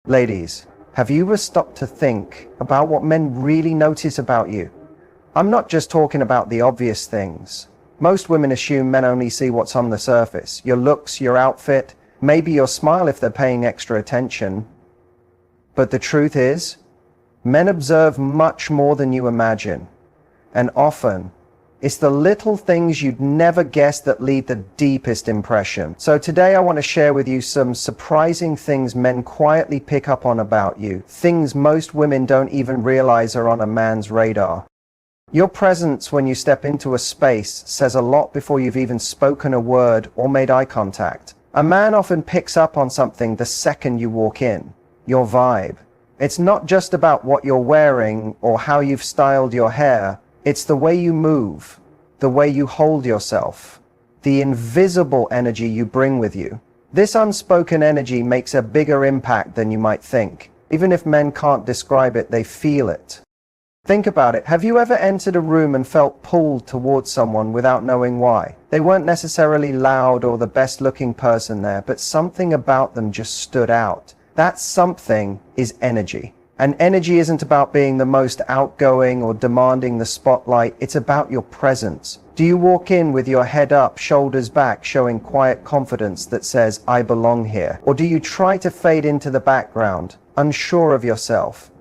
Ladies, have you ever stopped to think about what men really notice about you? I'm not just talking about the obvious things. Most women assume men only see what's on the surface, your looks, your outfit, maybe your smile if they're paying extra attention. But the truth is, men observe much more than you imagine. And often, it's the little things you'd never guess that leave the deepest impression. So today I want to share with you some surprising things men quietly pick up on about you. Things most women don't even realize are on a man's radar. Your presence when you step into a space says a lot before you've even spoken a word or made eye contact. A man often picks up on something the second you walk in. Your vibe. It's not just about what you're wearing or how you've styled your hair. It's the way you move, the way you hold yourself, the invisible energy you bring with you. This unspoken energy makes a bigger impact than you might think. Even if men can't describe it, they feel it. Think about it. Have you ever entered a room and felt pulled towards someone without knowing why? They weren't necessarily loud or the best looking person there, but something about them just stood out. That something is energy. And energy isn't about being the most outgoing or demanding the spotlight. It's about your presence. Do you walk in with your head up, shoulders back, showing quiet confidence that says, I belong here? Or do you try to fade into the background, unsure of yourself?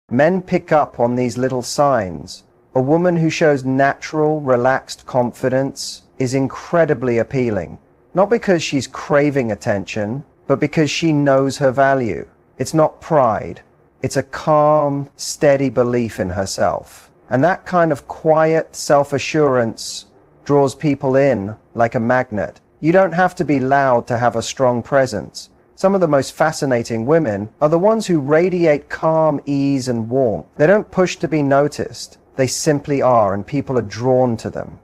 Men pick up on these little signs. A woman who shows natural, relaxed confidence is incredibly appealing. Not because she's craving attention, but because she knows her value. It's not pride. It's a calm, steady belief in herself. And that kind of quiet self-assurance draws people in like a magnet. You don't have to be loud to have a strong presence. Some of the most fascinating women are the ones who radiate calm, ease, and warmth. They don't push to be noticed. They simply are, and people are drawn to them.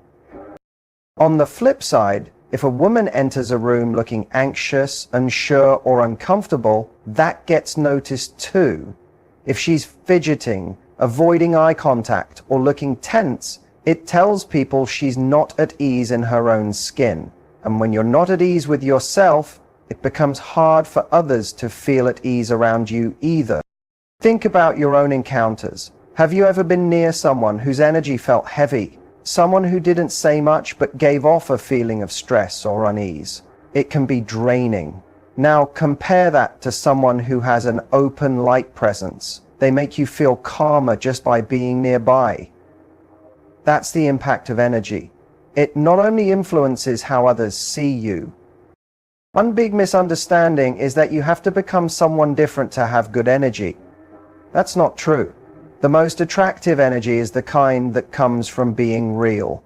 On the flip side, if a woman enters a room looking anxious, unsure, or uncomfortable, that gets noticed too. If she's fidgeting, avoiding eye contact, or looking tense, it tells people she's not at ease in her own skin. And when you're not at ease with yourself, it becomes hard for others to feel at ease around you either. Think about your own encounters. Have you ever been near someone whose energy felt heavy? Someone who didn't say much but gave off a feeling of stress or unease? It can be draining. Now compare that to someone who has an open, light presence. They make you feel calmer just by being nearby. That's the impact of energy. It not only influences how others see you. One big misunderstanding is that you have to become someone different to have good energy. That's not true. The most attractive energy is the kind that comes from being real.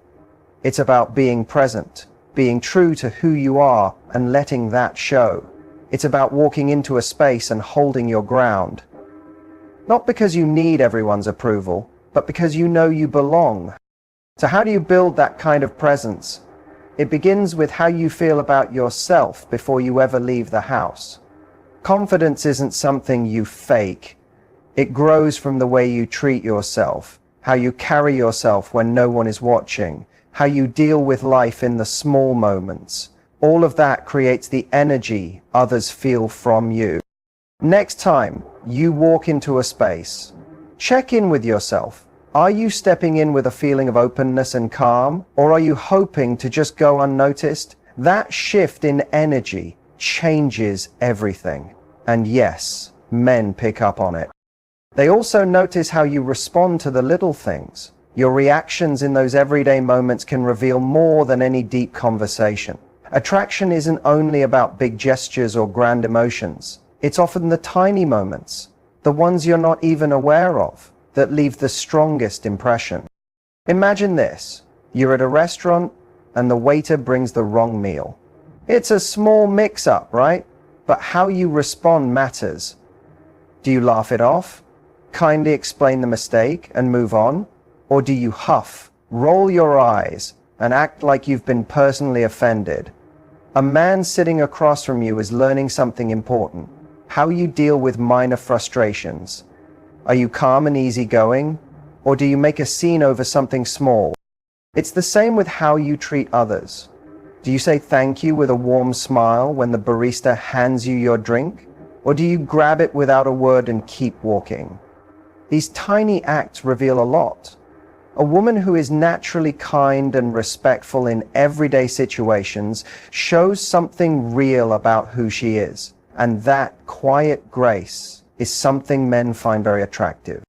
It's about being present, being true to who you are, and letting that show. It's about walking into a space and holding your ground. Not because you need everyone's approval, but because you know you belong. So how do you build that kind of presence? It begins with how you feel about yourself before you ever leave the house. Confidence isn't something you fake. It grows from the way you treat yourself, how you carry yourself when no one is watching, how you deal with life in the small moments. All of that creates the energy others feel from you. Next time you walk into a space, check in with yourself. Are you stepping in with a feeling of openness and calm, or are you hoping to just go unnoticed? That shift in energy changes everything. And yes, men pick up on it. They also notice how you respond to the little things. Your reactions in those everyday moments can reveal more than any deep conversation. Attraction isn't only about big gestures or grand emotions. It's often the tiny moments, the ones you're not even aware of, that leave the strongest impression. Imagine this. You're at a restaurant and the waiter brings the wrong meal. It's a small mix-up, right? But how you respond matters. Do you laugh it off? Kindly explain the mistake and move on? Or do you huff, roll your eyes, and act like you've been personally offended? A man sitting across from you is learning something important. How you deal with minor frustrations. Are you calm and easygoing? Or do you make a scene over something small? It's the same with how you treat others. Do you say thank you with a warm smile when the barista hands you your drink? Or do you grab it without a word and keep walking? These tiny acts reveal a lot. A woman who is naturally kind and respectful in everyday situations shows something real about who she is, and that quiet grace is something men find very attractive.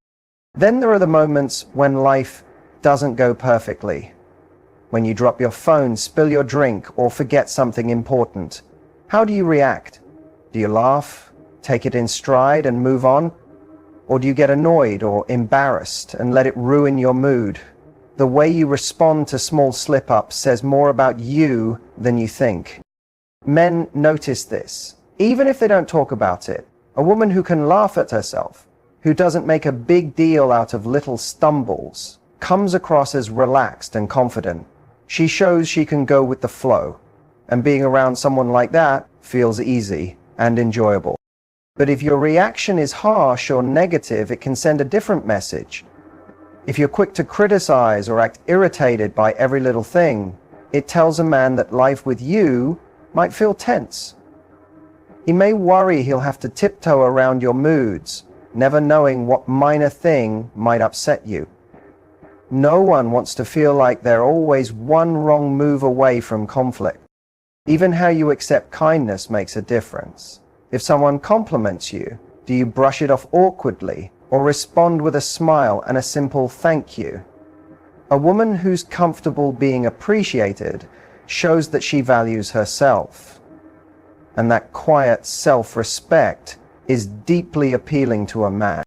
Then there are the moments when life doesn't go perfectly. When you drop your phone, spill your drink, or forget something important. How do you react? Do you laugh, take it in stride and move on? Or do you get annoyed or embarrassed and let it ruin your mood? The way you respond to small slip-ups says more about you than you think. Men notice this, even if they don't talk about it. A woman who can laugh at herself, who doesn't make a big deal out of little stumbles, comes across as relaxed and confident. She shows she can go with the flow, and being around someone like that feels easy and enjoyable. But if your reaction is harsh or negative, it can send a different message. If you're quick to criticize or act irritated by every little thing, it tells a man that life with you might feel tense. He may worry he'll have to tiptoe around your moods, never knowing what minor thing might upset you. No one wants to feel like they're always one wrong move away from conflict. Even how you accept kindness makes a difference. If someone compliments you, do you brush it off awkwardly or respond with a smile and a simple thank you? A woman who's comfortable being appreciated shows that she values herself. And that quiet self-respect is deeply appealing to a man.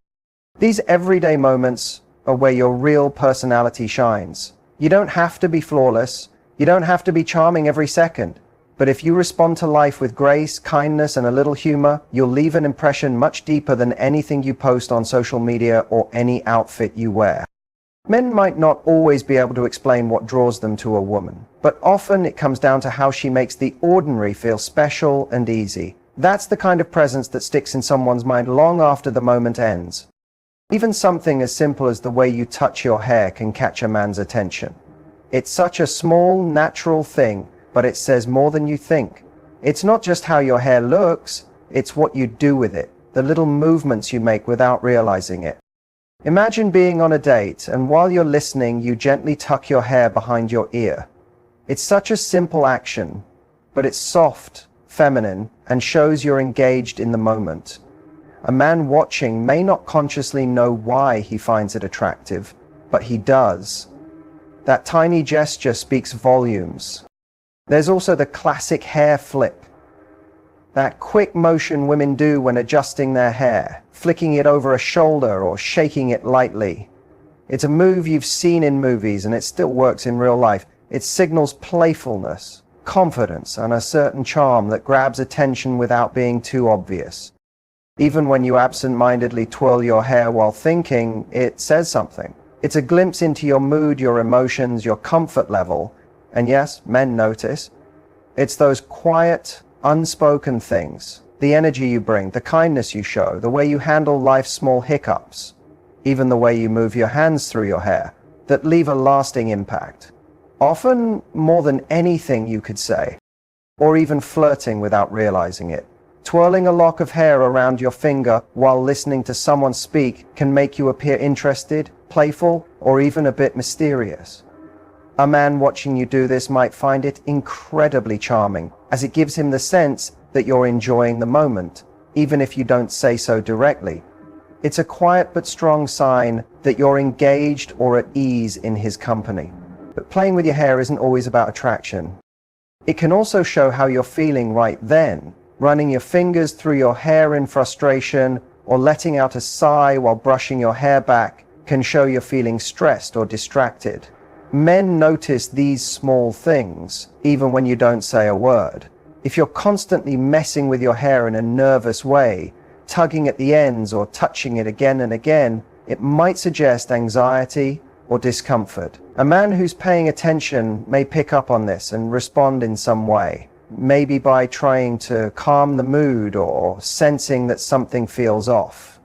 These everyday moments are where your real personality shines. You don't have to be flawless. You don't have to be charming every second. But if you respond to life with grace, kindness, and a little humor, you'll leave an impression much deeper than anything you post on social media or any outfit you wear. Men might not always be able to explain what draws them to a woman, but often it comes down to how she makes the ordinary feel special and easy. That's the kind of presence that sticks in someone's mind long after the moment ends. Even something as simple as the way you touch your hair can catch a man's attention. It's such a small, natural thing, but it says more than you think. It's not just how your hair looks, it's what you do with it, the little movements you make without realizing it. Imagine being on a date, and while you're listening, you gently tuck your hair behind your ear. It's such a simple action, but it's soft, feminine, and shows you're engaged in the moment. A man watching may not consciously know why he finds it attractive, but he does. That tiny gesture speaks volumes. There's also the classic hair flip. That quick motion women do when adjusting their hair, flicking it over a shoulder or shaking it lightly. It's a move you've seen in movies and it still works in real life. It signals playfulness, confidence, and a certain charm that grabs attention without being too obvious. Even when you absent-mindedly twirl your hair while thinking, it says something. It's a glimpse into your mood, your emotions, your comfort level. And yes, men notice. It's those quiet, unspoken things, the energy you bring, the kindness you show, the way you handle life's small hiccups, even the way you move your hands through your hair, that leave a lasting impact. Often more than anything you could say, or even flirting without realizing it. Twirling a lock of hair around your finger while listening to someone speak can make you appear interested, playful, or even a bit mysterious. A man watching you do this might find it incredibly charming, as it gives him the sense that you're enjoying the moment, even if you don't say so directly. It's a quiet but strong sign that you're engaged or at ease in his company. But playing with your hair isn't always about attraction. It can also show how you're feeling right then. Running your fingers through your hair in frustration or letting out a sigh while brushing your hair back can show you're feeling stressed or distracted. Men notice these small things, even when you don't say a word. If you're constantly messing with your hair in a nervous way, tugging at the ends or touching it again and again, it might suggest anxiety or discomfort. A man who's paying attention may pick up on this and respond in some way, maybe by trying to calm the mood or sensing that something feels off.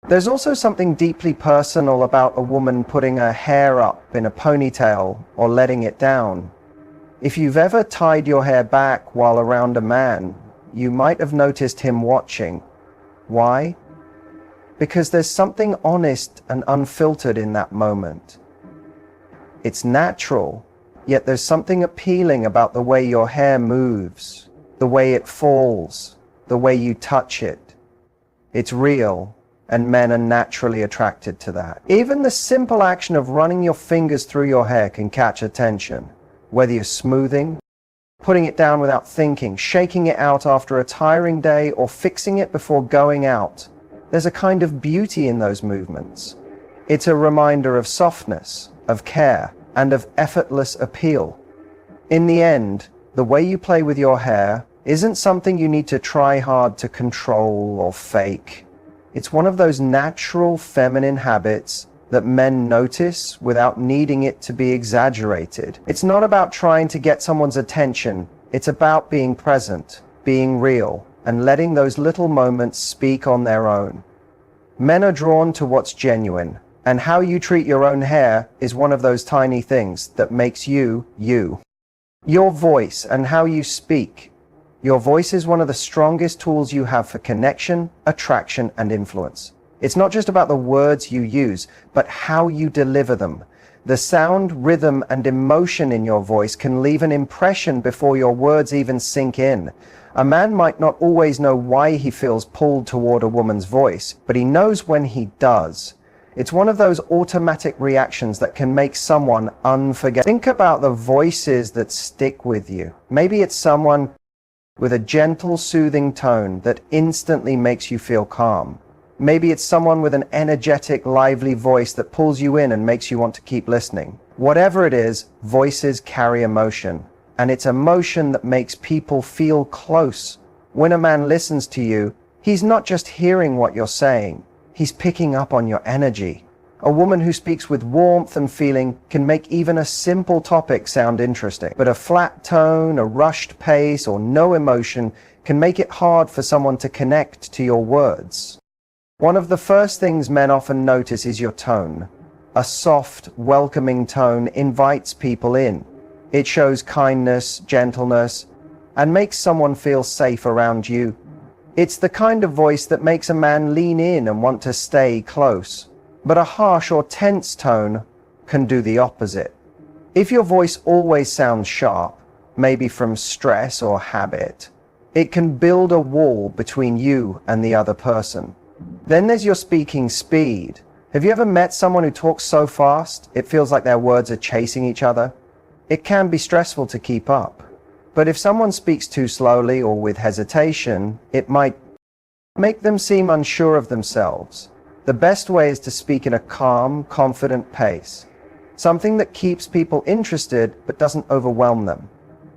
There's also something deeply personal about a woman putting her hair up in a ponytail or letting it down. If you've ever tied your hair back while around a man, you might have noticed him watching. Why? Because there's something honest and unfiltered in that moment. It's natural, yet there's something appealing about the way your hair moves, the way it falls, the way you touch it. It's real, and men are naturally attracted to that. Even the simple action of running your fingers through your hair can catch attention, whether you're smoothing, putting it down without thinking, shaking it out after a tiring day, or fixing it before going out. There's a kind of beauty in those movements. It's a reminder of softness, of care, and of effortless appeal. In the end, the way you play with your hair isn't something you need to try hard to control or fake. It's one of those natural feminine habits that men notice without needing it to be exaggerated. It's not about trying to get someone's attention. It's about being present, being real, and letting those little moments speak on their own. Men are drawn to what's genuine, and how you treat your own hair is one of those tiny things that makes you, you. Your voice and how you speak. Your voice is one of the strongest tools you have for connection, attraction, and influence. It's not just about the words you use, but how you deliver them. The sound, rhythm, and emotion in your voice can leave an impression before your words even sink in. A man might not always know why he feels pulled toward a woman's voice, but he knows when he does. It's one of those automatic reactions that can make someone unforgettable. Think about the voices that stick with you. Maybe it's someone with a gentle, soothing tone that instantly makes you feel calm. Maybe it's someone with an energetic, lively voice that pulls you in and makes you want to keep listening. Whatever it is, voices carry emotion, and it's emotion that makes people feel close. When a man listens to you, he's not just hearing what you're saying, he's picking up on your energy. A woman who speaks with warmth and feeling can make even a simple topic sound interesting. But a flat tone, a rushed pace, or no emotion can make it hard for someone to connect to your words. One of the first things men often notice is your tone. A soft, welcoming tone invites people in. It shows kindness, gentleness, and makes someone feel safe around you. It's the kind of voice that makes a man lean in and want to stay close. But a harsh or tense tone can do the opposite. If your voice always sounds sharp, maybe from stress or habit, it can build a wall between you and the other person. Then there's your speaking speed. Have you ever met someone who talks so fast it feels like their words are chasing each other? It can be stressful to keep up. But if someone speaks too slowly or with hesitation, it might make them seem unsure of themselves. The best way is to speak in a calm, confident pace. Something that keeps people interested but doesn't overwhelm them.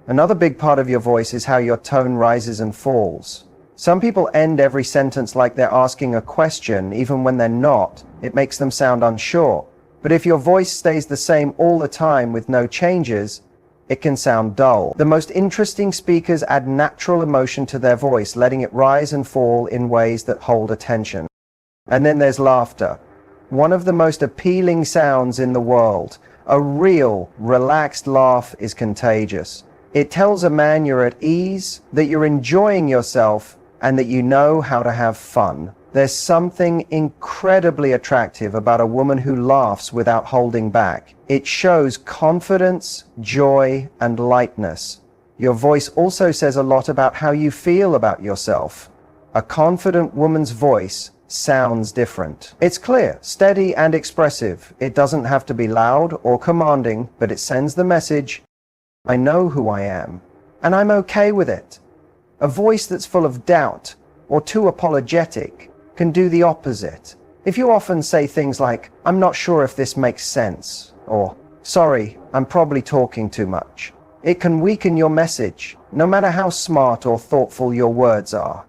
Another big part of your voice is how your tone rises and falls. Some people end every sentence like they're asking a question, even when they're not. It makes them sound unsure. But if your voice stays the same all the time with no changes, it can sound dull. The most interesting speakers add natural emotion to their voice, letting it rise and fall in ways that hold attention. And then there's laughter. One of the most appealing sounds in the world. A real, relaxed laugh is contagious. It tells a man you're at ease, that you're enjoying yourself, and that you know how to have fun. There's something incredibly attractive about a woman who laughs without holding back. It shows confidence, joy, and lightness. Your voice also says a lot about how you feel about yourself. A confident woman's voice sounds different. It's clear, steady, and expressive. It doesn't have to be loud or commanding, but it sends the message, I know who I am, and I'm okay with it. A voice that's full of doubt or too apologetic can do the opposite. If you often say things like, I'm not sure if this makes sense, or sorry, I'm probably talking too much, it can weaken your message, no matter how smart or thoughtful your words are.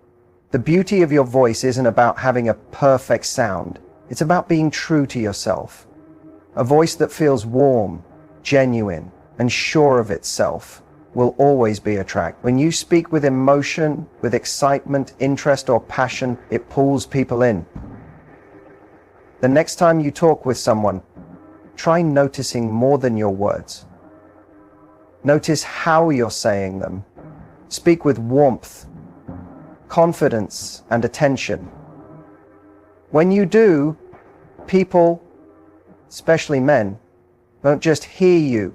The beauty of your voice isn't about having a perfect sound. It's about being true to yourself. A voice that feels warm, genuine, and sure of itself will always be attractive. When you speak with emotion, with excitement, interest, or passion, it pulls people in. The next time you talk with someone, try noticing more than your words. Notice how you're saying them. Speak with warmth, confidence, and attention. When you do, people, especially men, don't just hear you.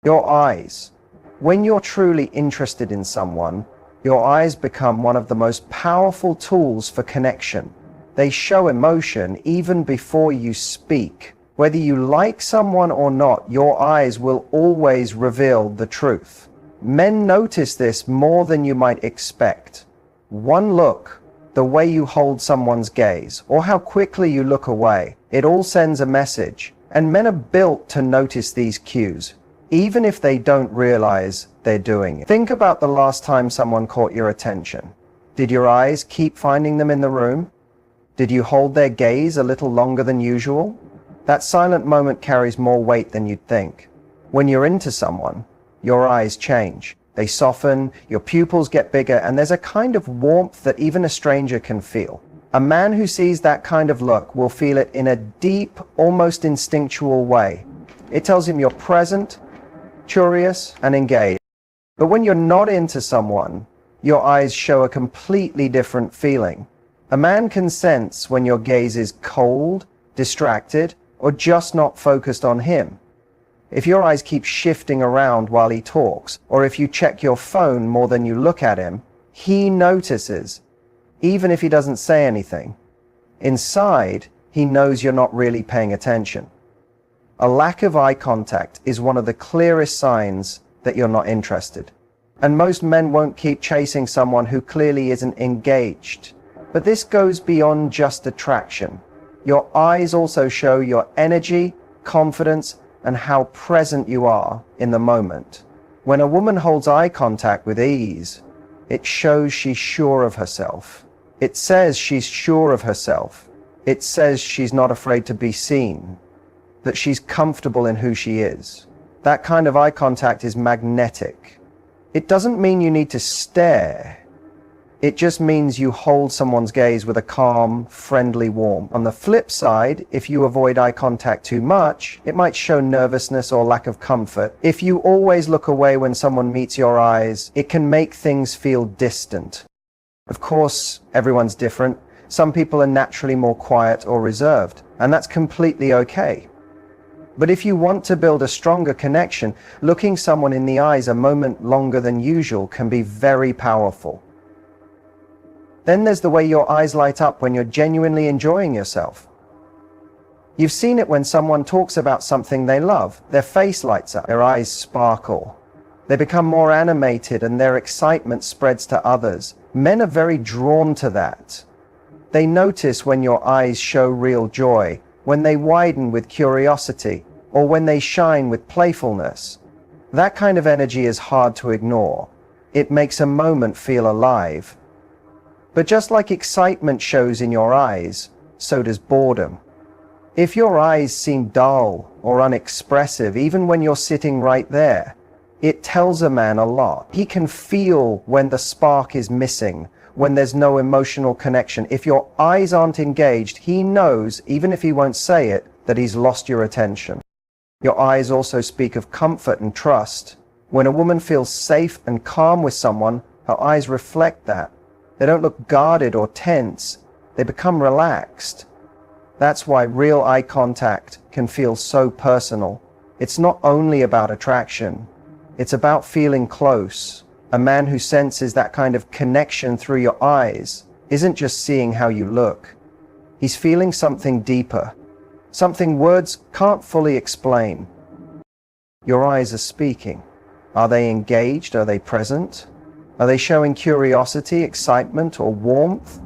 Your eyes. When you're truly interested in someone, your eyes become one of the most powerful tools for connection. They show emotion even before you speak. Whether you like someone or not, your eyes will always reveal the truth. Men notice this more than you might expect. One look, the way you hold someone's gaze, or how quickly you look away, it all sends a message. And men are built to notice these cues, even if they don't realize they're doing it. Think about the last time someone caught your attention. Did your eyes keep finding them in the room? Did you hold their gaze a little longer than usual? That silent moment carries more weight than you'd think. When you're into someone, your eyes change. They soften, your pupils get bigger, and there's a kind of warmth that even a stranger can feel. A man who sees that kind of look will feel it in a deep, almost instinctual way. It tells him you're present, curious, and engaged. But when you're not into someone, your eyes show a completely different feeling. A man can sense when your gaze is cold, distracted, or just not focused on him. If your eyes keep shifting around while he talks, or if you check your phone more than you look at him, he notices, even if he doesn't say anything. Inside, he knows you're not really paying attention. A lack of eye contact is one of the clearest signs that you're not interested. And most men won't keep chasing someone who clearly isn't engaged. But this goes beyond just attraction. Your eyes also show your energy, confidence, and how present you are in the moment. When a woman holds eye contact with ease, it shows she's sure of herself. It says she's sure of herself. It says she's not afraid to be seen, that she's comfortable in who she is. That kind of eye contact is magnetic. It doesn't mean you need to stare. It just means you hold someone's gaze with a calm, friendly warmth. On the flip side, if you avoid eye contact too much, it might show nervousness or lack of comfort. If you always look away when someone meets your eyes, it can make things feel distant. Of course, everyone's different. Some people are naturally more quiet or reserved, and that's completely okay. But if you want to build a stronger connection, looking someone in the eyes a moment longer than usual can be very powerful. Then there's the way your eyes light up when you're genuinely enjoying yourself. You've seen it when someone talks about something they love. Their face lights up, their eyes sparkle. They become more animated and their excitement spreads to others. Men are very drawn to that. They notice when your eyes show real joy, when they widen with curiosity, or when they shine with playfulness. That kind of energy is hard to ignore. It makes a moment feel alive. But just like excitement shows in your eyes, so does boredom. If your eyes seem dull or unexpressive, even when you're sitting right there, it tells a man a lot. He can feel when the spark is missing, when there's no emotional connection. If your eyes aren't engaged, he knows, even if he won't say it, that he's lost your attention. Your eyes also speak of comfort and trust. When a woman feels safe and calm with someone, her eyes reflect that. They don't look guarded or tense. They become relaxed. That's why real eye contact can feel so personal. It's not only about attraction. It's about feeling close. A man who senses that kind of connection through your eyes isn't just seeing how you look. He's feeling something deeper, something words can't fully explain. Your eyes are speaking. Are they engaged? Are they present? Are they showing curiosity, excitement, or warmth?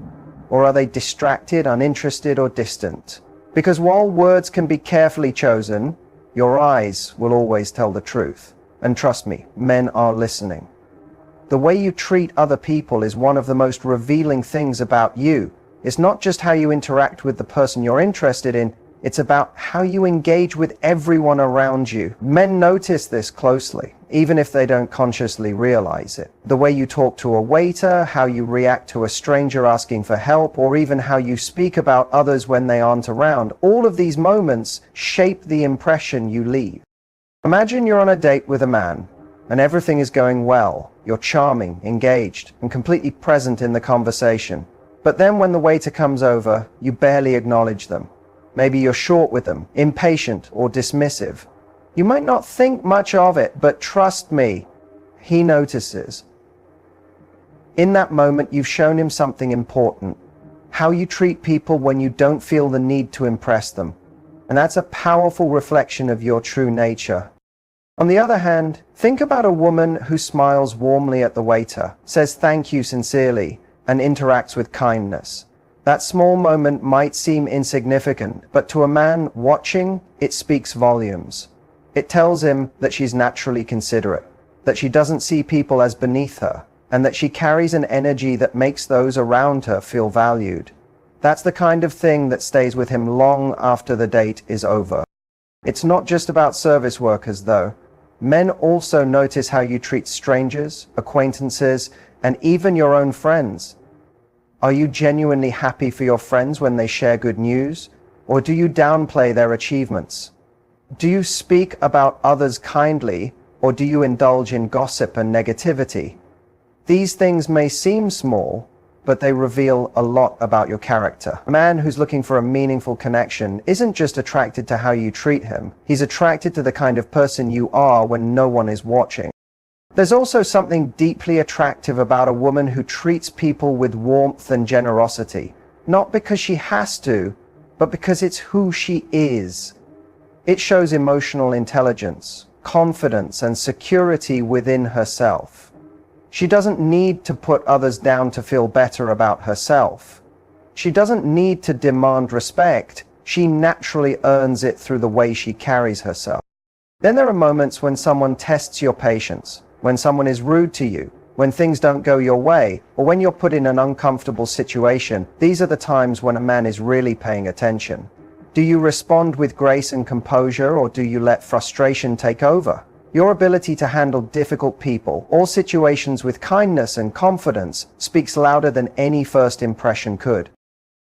Or are they distracted, uninterested, or distant? Because while words can be carefully chosen, your eyes will always tell the truth. And trust me, men are listening. The way you treat other people is one of the most revealing things about you. It's not just how you interact with the person you're interested in, it's about how you engage with everyone around you. Men notice this closely, even if they don't consciously realize it. The way you talk to a waiter, how you react to a stranger asking for help, or even how you speak about others when they aren't around. All of these moments shape the impression you leave. Imagine you're on a date with a man, and everything is going well. You're charming, engaged, and completely present in the conversation. But then when the waiter comes over, you barely acknowledge them. Maybe you're short with them, impatient or dismissive. You might not think much of it, but trust me, he notices. In that moment, you've shown him something important. How you treat people when you don't feel the need to impress them. And that's a powerful reflection of your true nature. On the other hand, think about a woman who smiles warmly at the waiter, says thank you sincerely, and interacts with kindness. That small moment might seem insignificant, but to a man watching, it speaks volumes. It tells him that she's naturally considerate, that she doesn't see people as beneath her, and that she carries an energy that makes those around her feel valued. That's the kind of thing that stays with him long after the date is over. It's not just about service workers, though. Men also notice how you treat strangers, acquaintances, and even your own friends. Are you genuinely happy for your friends when they share good news, or do you downplay their achievements? Do you speak about others kindly, or do you indulge in gossip and negativity? These things may seem small, but they reveal a lot about your character. A man who's looking for a meaningful connection isn't just attracted to how you treat him. He's attracted to the kind of person you are when no one is watching. There's also something deeply attractive about a woman who treats people with warmth and generosity, not because she has to, but because it's who she is. It shows emotional intelligence, confidence, and security within herself. She doesn't need to put others down to feel better about herself. She doesn't need to demand respect. She naturally earns it through the way she carries herself. Then there are moments when someone tests your patience, when someone is rude to you, when things don't go your way, or when you're put in an uncomfortable situation. These are the times when a man is really paying attention. Do you respond with grace and composure, or do you let frustration take over? Your ability to handle difficult people or situations with kindness and confidence speaks louder than any first impression could.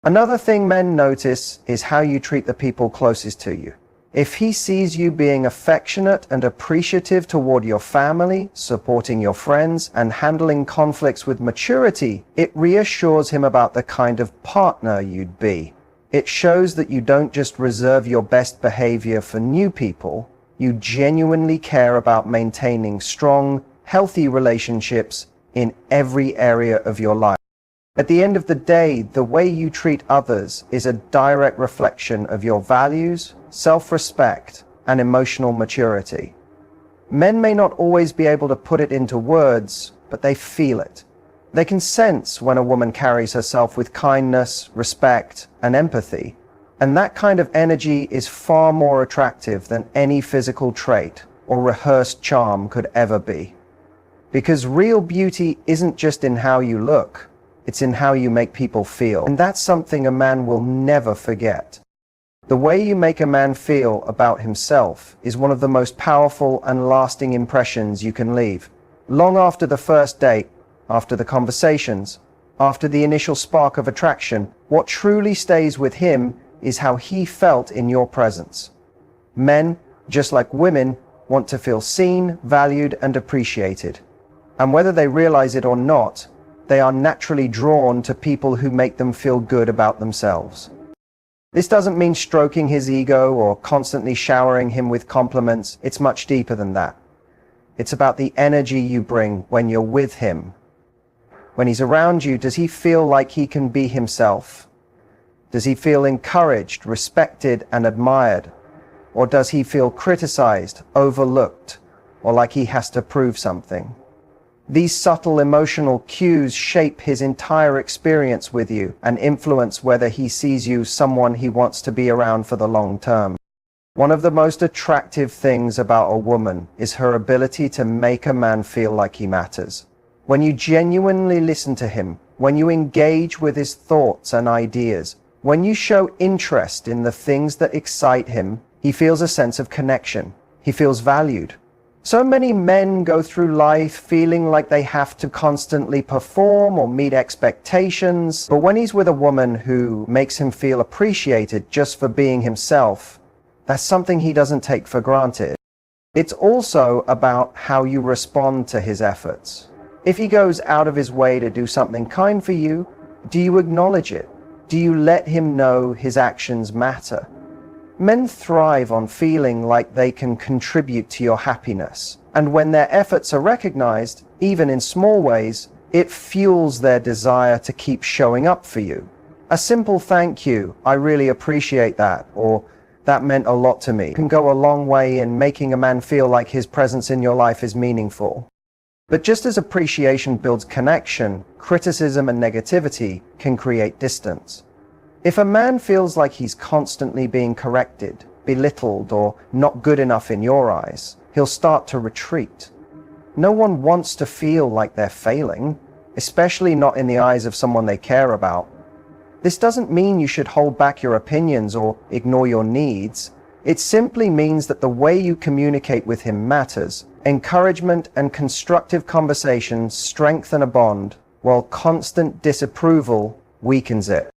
Another thing men notice is how you treat the people closest to you. If he sees you being affectionate and appreciative toward your family, supporting your friends, and handling conflicts with maturity, it reassures him about the kind of partner you'd be. It shows that you don't just reserve your best behavior for new people. You genuinely care about maintaining strong, healthy relationships in every area of your life. At the end of the day, the way you treat others is a direct reflection of your values, self-respect, and emotional maturity. Men may not always be able to put it into words, but they feel it. They can sense when a woman carries herself with kindness, respect, and empathy. And that kind of energy is far more attractive than any physical trait or rehearsed charm could ever be. Because real beauty isn't just in how you look, it's in how you make people feel. And that's something a man will never forget. The way you make a man feel about himself is one of the most powerful and lasting impressions you can leave. Long after the first date, after the conversations, after the initial spark of attraction, what truly stays with him is how he felt in your presence. Men, just like women, want to feel seen, valued, and appreciated. And whether they realize it or not, they are naturally drawn to people who make them feel good about themselves. This doesn't mean stroking his ego or constantly showering him with compliments. It's much deeper than that. It's about the energy you bring when you're with him. When he's around you, does he feel like he can be himself? Does he feel encouraged, respected, and admired? Or does he feel criticized, overlooked, or like he has to prove something? These subtle emotional cues shape his entire experience with you and influence whether he sees you someone he wants to be around for the long term. One of the most attractive things about a woman is her ability to make a man feel like he matters. When you genuinely listen to him, when you engage with his thoughts and ideas, when you show interest in the things that excite him, he feels a sense of connection. He feels valued. So many men go through life feeling like they have to constantly perform or meet expectations. But when he's with a woman who makes him feel appreciated just for being himself, that's something he doesn't take for granted. It's also about how you respond to his efforts. If he goes out of his way to do something kind for you, Do you acknowledge it? Do you let him know his actions matter? Men thrive on feeling like they can contribute to your happiness, and when their efforts are recognized, even in small ways, it fuels their desire to keep showing up for you. A simple thank you, "I really appreciate that," or "that meant a lot to me," can go a long way in making a man feel like his presence in your life is meaningful. But just as appreciation builds connection, criticism and negativity can create distance. If a man feels like he's constantly being corrected, belittled, or not good enough in your eyes, he'll start to retreat. No one wants to feel like they're failing, especially not in the eyes of someone they care about. This doesn't mean you should hold back your opinions or ignore your needs. It simply means that the way you communicate with him matters. Encouragement and constructive conversations strengthen a bond, while constant disapproval weakens it.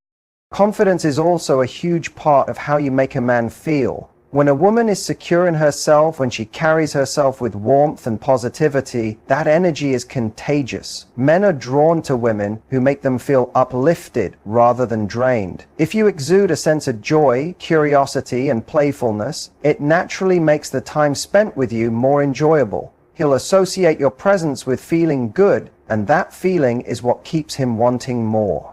Confidence is also a huge part of how you make a man feel. When a woman is secure in herself, when she carries herself with warmth and positivity, that energy is contagious. Men are drawn to women who make them feel uplifted rather than drained. If you exude a sense of joy, curiosity, and playfulness, it naturally makes the time spent with you more enjoyable. He'll associate your presence with feeling good, and that feeling is what keeps him wanting more.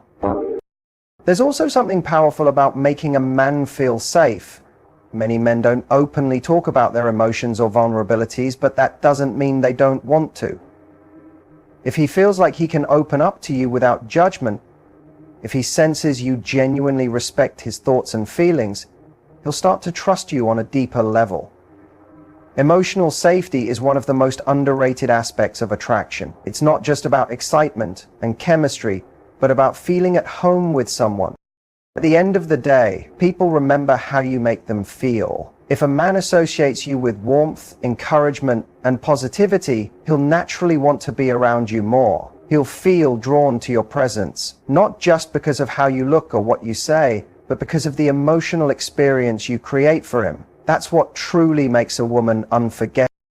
There's also something powerful about making a man feel safe. Many men don't openly talk about their emotions or vulnerabilities, but that doesn't mean they don't want to. If he feels like he can open up to you without judgment, if he senses you genuinely respect his thoughts and feelings, he'll start to trust you on a deeper level. Emotional safety is one of the most underrated aspects of attraction. It's not just about excitement and chemistry, but about feeling at home with someone. At the end of the day, people remember how you make them feel. If a man associates you with warmth, encouragement, and positivity, he'll naturally want to be around you more. He'll feel drawn to your presence, not just because of how you look or what you say, but because of the emotional experience you create for him. That's what truly makes a woman unforgettable.